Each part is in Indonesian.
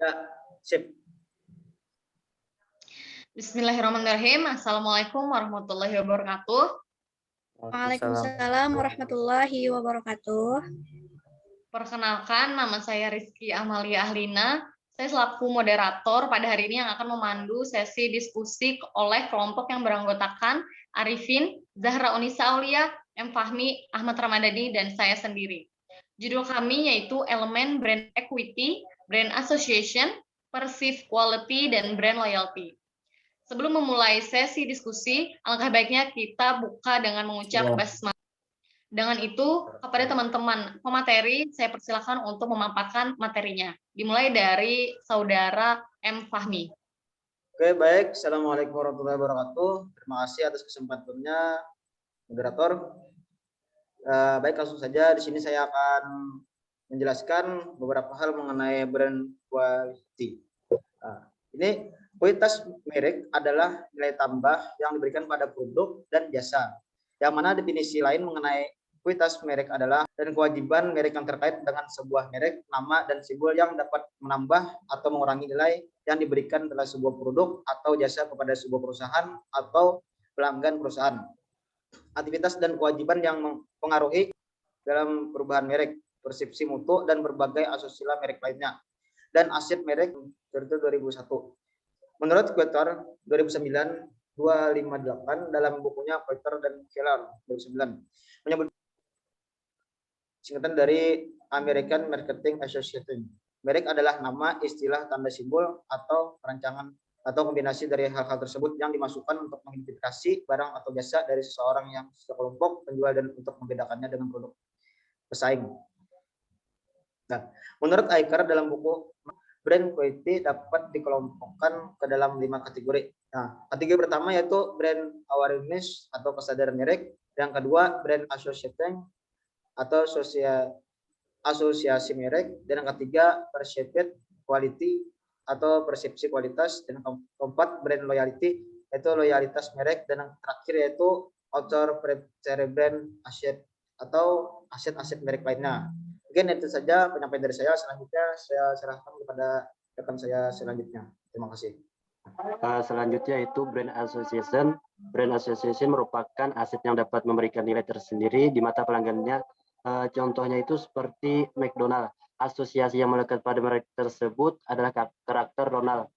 Ya, sip. Bismillahirrahmanirrahim. Assalamualaikum warahmatullahi wabarakatuh. Waalaikumsalam warahmatullahi wabarakatuh. Perkenalkan, nama saya Rizky Amalia Ahlina. Saya selaku moderator pada hari ini yang akan memandu sesi diskusi oleh kelompok yang beranggotakan Arifin, Zahra Unisa Aulia, M. Fahmi, Ahmad Ramadhani, dan saya sendiri. Judul kami yaitu Elemen Brand Equity, Brand Association, Perceived Quality, dan Brand Loyalty. Sebelum memulai sesi diskusi, alangkah baiknya kita buka dengan mengucap basmalah. Dengan itu, kepada teman-teman pemateri, saya persilakan untuk memaparkan materinya. Dimulai dari Saudara M. Fahmi. Oke, baik. Assalamualaikum warahmatullahi wabarakatuh. Terima kasih atas kesempatannya, moderator. Baik, langsung saja. Di sini saya akan menjelaskan beberapa hal mengenai brand quality. Ini kualitas merek adalah nilai tambah yang diberikan pada produk dan jasa. Yang mana definisi lain mengenai kualitas merek adalah dan kewajiban merek yang terkait dengan sebuah merek, nama, dan simbol yang dapat menambah atau mengurangi nilai yang diberikan pada sebuah produk atau jasa kepada sebuah perusahaan atau pelanggan perusahaan. Aktivitas dan kewajiban yang mempengaruhi dalam perubahan merek, persepsi mutu, dan berbagai asusila merek lainnya. Dan aset merek 2001. Menurut Quater 2009-258 dalam bukunya Quater dan Keller 2009 menyebut singkatan dari American Marketing Association. Merek adalah nama, istilah, tanda simbol, atau perancangan atau kombinasi dari hal-hal tersebut yang dimasukkan untuk mengidentifikasi barang atau jasa dari seseorang yang sekelompok penjual dan untuk membedakannya dengan produk pesaing. Nah, menurut Iker dalam buku brand quality dapat dikelompokkan ke dalam 5 kategori. Nah, kategori pertama yaitu brand awareness atau kesadaran merek, yang kedua brand associating atau asosiasi merek, dan yang ketiga perceived quality atau persepsi kualitas, dan yang keempat brand loyalty yaitu loyalitas merek, dan yang terakhir yaitu author brand asset atau aset-aset merek lainnya. Mungkin itu saja penyampaian dari saya. Selanjutnya saya serahkan kepada rekan saya selanjutnya. Terima kasih. Selanjutnya itu brand association. Brand association merupakan aset yang dapat memberikan nilai tersendiri di mata pelanggannya. Contohnya itu seperti McDonald. Asosiasi yang melekat pada merek tersebut adalah karakter Ronald.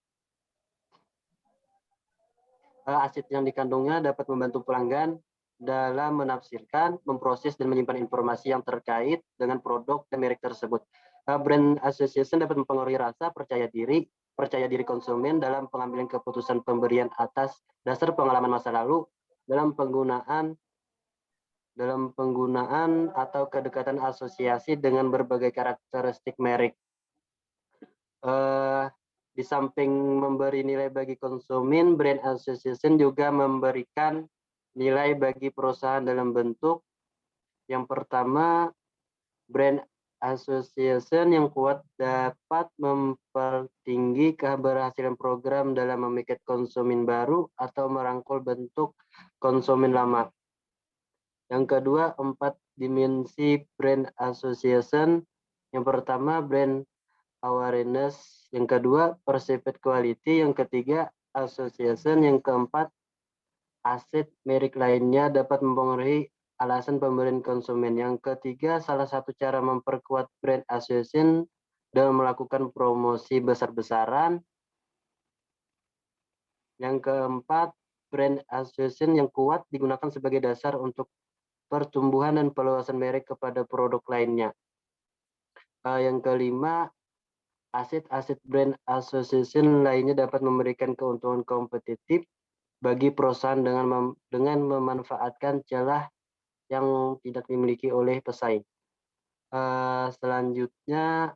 Aset yang dikandungnya dapat membantu pelanggan dalam menafsirkan, memproses, dan menyimpan informasi yang terkait dengan produk dan merek tersebut. Brand association dapat mempengaruhi rasa percaya diri konsumen dalam pengambilan keputusan pemberian atas dasar pengalaman masa lalu dalam penggunaan atau kedekatan asosiasi dengan berbagai karakteristik merek. Di samping memberi nilai bagi konsumen, brand association juga memberikan nilai bagi perusahaan dalam bentuk yang pertama, brand association yang kuat dapat mempertinggi keberhasilan program dalam memikat konsumen baru atau merangkul bentuk konsumen lama. Yang kedua, 4 dimensi brand association. Yang pertama, brand awareness. Yang kedua, perceived quality. Yang ketiga, association. Yang keempat, aset merek lainnya dapat mempengaruhi alasan pemberian konsumen. Yang ketiga, salah satu cara memperkuat brand association dalam melakukan promosi besar-besaran. Yang keempat, brand association yang kuat digunakan sebagai dasar untuk pertumbuhan dan perluasan merek kepada produk lainnya. Yang kelima, aset-aset brand association lainnya dapat memberikan keuntungan kompetitif bagi perusahaan dengan memanfaatkan celah yang tidak dimiliki oleh pesaing. Selanjutnya,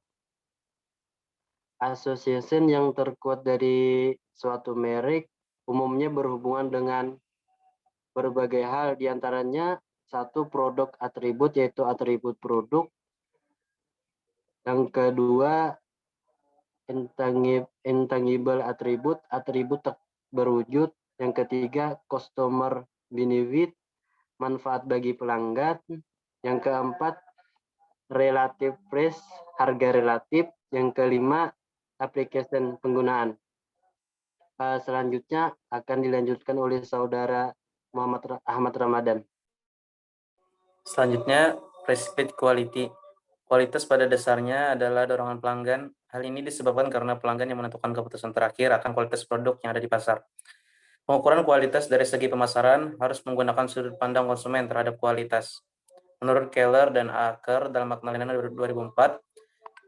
association yang terkuat dari suatu merek umumnya berhubungan dengan berbagai hal, diantaranya satu, produk atribut, yaitu atribut produk. Yang kedua, intangible atribut, atribut tak berwujud. Yang ketiga, customer benefit, manfaat bagi pelanggan. Yang keempat, relative price, harga relatif. Yang kelima, application penggunaan. Selanjutnya akan dilanjutkan oleh Saudara Ahmad Ramadan. Selanjutnya, precipitate quality. Kualitas pada dasarnya adalah dorongan pelanggan. Hal ini disebabkan karena pelanggan yang menentukan keputusan terakhir akan kualitas produk yang ada di pasar. Pengukuran kualitas dari segi pemasaran harus menggunakan sudut pandang konsumen terhadap kualitas. Menurut Keller dan Acker dalam penelitian 2004,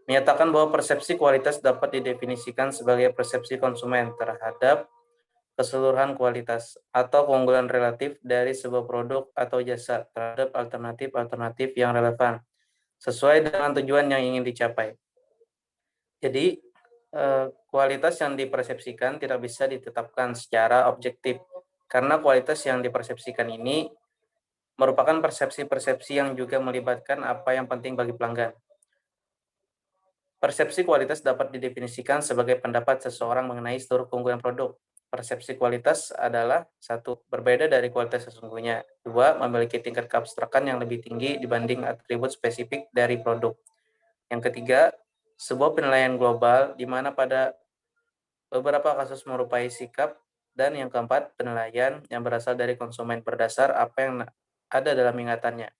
menyatakan bahwa persepsi kualitas dapat didefinisikan sebagai persepsi konsumen terhadap keseluruhan kualitas atau keunggulan relatif dari sebuah produk atau jasa terhadap alternatif-alternatif yang relevan sesuai dengan tujuan yang ingin dicapai. Jadi, kualitas yang dipersepsikan tidak bisa ditetapkan secara objektif karena kualitas yang dipersepsikan ini merupakan persepsi-persepsi yang juga melibatkan apa yang penting bagi pelanggan. Persepsi kualitas dapat didefinisikan sebagai pendapat seseorang mengenai seluruh keunggulan produk. Persepsi kualitas adalah 1. Berbeda dari kualitas sesungguhnya. 2. Memiliki tingkat keabstrakan yang lebih tinggi dibanding atribut spesifik dari produk. Yang ketiga, sebuah penilaian global di mana pada beberapa kasus merupai sikap. Dan yang keempat, penilaian yang berasal dari konsumen berdasar apa yang ada dalam ingatannya.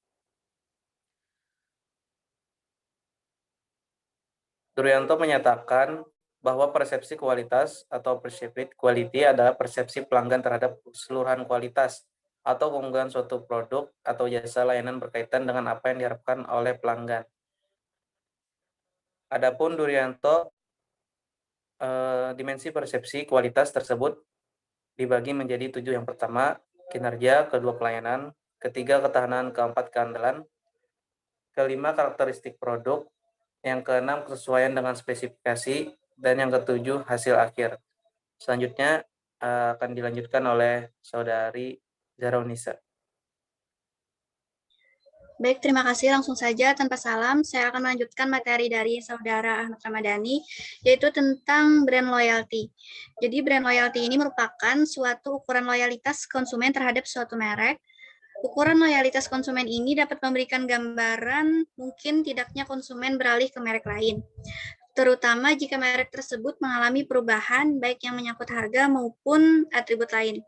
Duryanto menyatakan bahwa persepsi kualitas atau perceived quality adalah persepsi pelanggan terhadap keseluruhan kualitas atau keunggulan suatu produk atau jasa layanan berkaitan dengan apa yang diharapkan oleh pelanggan. Adapun Duryanto, dimensi persepsi kualitas tersebut dibagi menjadi 7. Yang pertama, kinerja, kedua pelayanan, ketiga ketahanan, keempat keandalan, kelima karakteristik produk, yang keenam kesesuaian dengan spesifikasi, dan yang ketujuh hasil akhir. Selanjutnya akan dilanjutkan oleh Saudari Zahraunisa. Baik, terima kasih. Langsung saja tanpa salam, saya akan melanjutkan materi dari Saudara Ahmad Ramadhani, yaitu tentang brand loyalty. Jadi brand loyalty ini merupakan suatu ukuran loyalitas konsumen terhadap suatu merek. Ukuran loyalitas konsumen ini dapat memberikan gambaran mungkin tidaknya konsumen beralih ke merek lain, terutama jika merek tersebut mengalami perubahan baik yang menyangkut harga maupun atribut lain.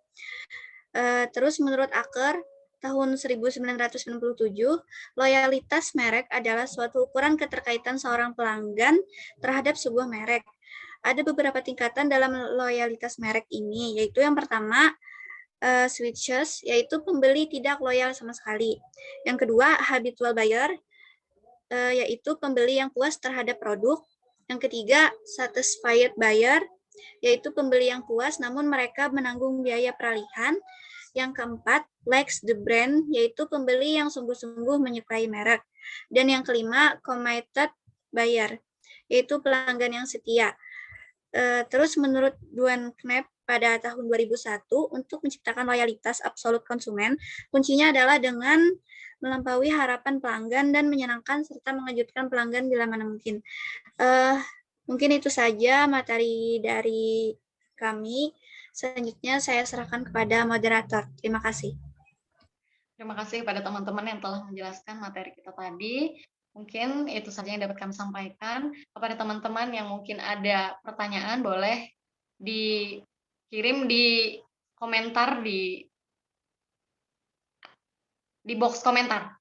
Terus menurut Acker, tahun 1997, loyalitas merek adalah suatu ukuran keterkaitan seorang pelanggan terhadap sebuah merek. Ada beberapa tingkatan dalam loyalitas merek ini, yaitu yang pertama, switches, yaitu pembeli tidak loyal sama sekali. Yang kedua, habitual buyer, yaitu pembeli yang puas terhadap produk. Yang ketiga, satisfied buyer, yaitu pembeli yang puas namun mereka menanggung biaya peralihan. Yang keempat, likes the brand, yaitu pembeli yang sungguh-sungguh menyukai merek. Dan yang kelima, committed buyer, yaitu pelanggan yang setia. Terus menurut Duane Knapp pada tahun 2001, untuk menciptakan loyalitas absolut konsumen, kuncinya adalah dengan melampaui harapan pelanggan dan menyenangkan serta mengejutkan pelanggan bila mana mungkin. Mungkin itu saja materi dari kami. Selanjutnya saya serahkan kepada moderator. Terima kasih. Terima kasih kepada teman-teman yang telah menjelaskan materi kita tadi. Mungkin itu saja yang dapat kami sampaikan. Kepada teman-teman yang mungkin ada pertanyaan, boleh dikirim di komentar di box komentar.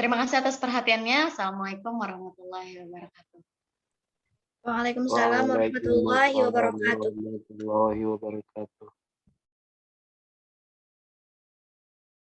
Terima kasih atas perhatiannya. Assalamualaikum warahmatullahi wabarakatuh. Waalaikumsalam warahmatullahi wabarakatuh. Warahmatullahi wabarakatuh.